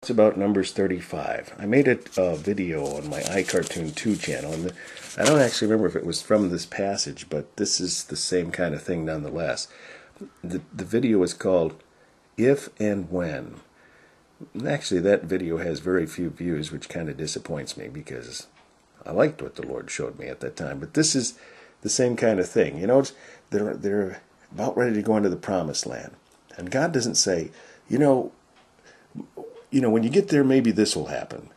It's about Numbers 35. I made a video on my iCartoon 2 channel, and I don't actually remember if it was from this passage, but this is the same kind of thing nonetheless. The video is called If and When. And actually, that video has very few views, which kind of disappoints me because I liked what the Lord showed me at that time. But this is the same kind of thing. You know, they're about ready to go into the Promised Land. And God doesn't say, you know, when you get there, maybe this will happen.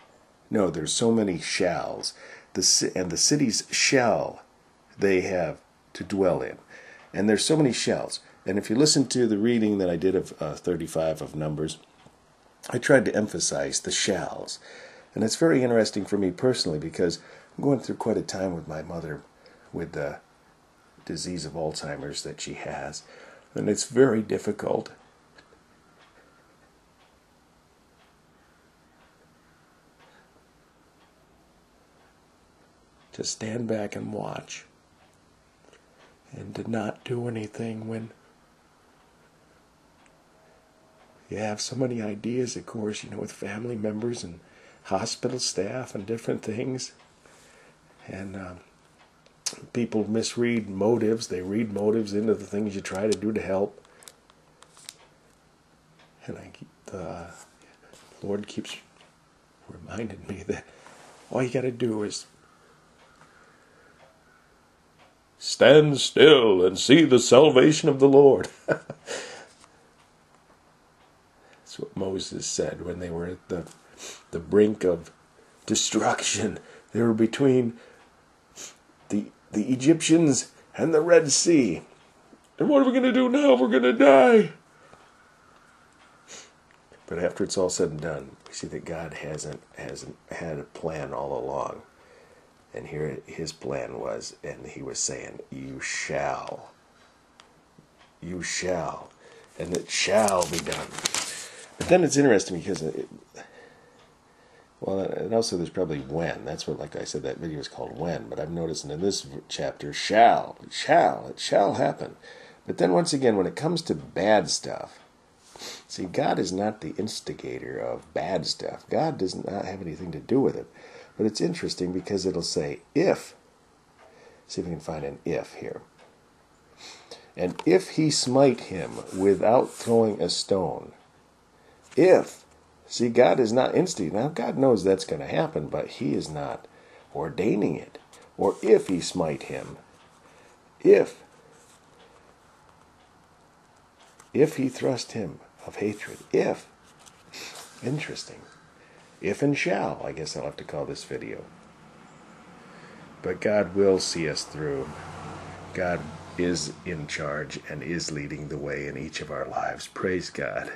No, there's so many shalls. And the cities shall they have to dwell in. And there's so many shalls. And if you listen to the reading that I did of 35 of Numbers, I tried to emphasize the shalls. And it's very interesting for me personally because I'm going through quite a time with my mother with the disease of Alzheimer's that she has. And it's very difficult to stand back and watch and to not do anything when you have so many ideas, of course, with family members and hospital staff and different things. And people misread motives. They read motives into the things you try to do to help. And the Lord keeps reminding me that all you got to do is stand still and see the salvation of the Lord. That's what Moses said when they were at the brink of destruction. They were between the Egyptians and the Red Sea. And what are we going to do now? We're going to die. But after it's all said and done, we see that God hasn't had a plan all along. And here his plan was, and he was saying, you shall, and it shall be done. But then it's interesting because, and also there's probably when. That's what, like I said, that video is called When. But I'm noticing in this chapter, it shall happen. But then once again, when it comes to bad stuff, see, God is not the instigator of bad stuff. God does not have anything to do with it. But it's interesting because it'll say, if. See if we can find an if here. And if he smite him without throwing a stone. If. See, God is not instigating. Now, God knows that's going to happen, but he is not ordaining it. Or if he smite him. If he thrust him of hatred. If. Interesting. If and shall, I guess I'll have to call this video. But God will see us through. God is in charge and is leading the way in each of our lives. Praise God.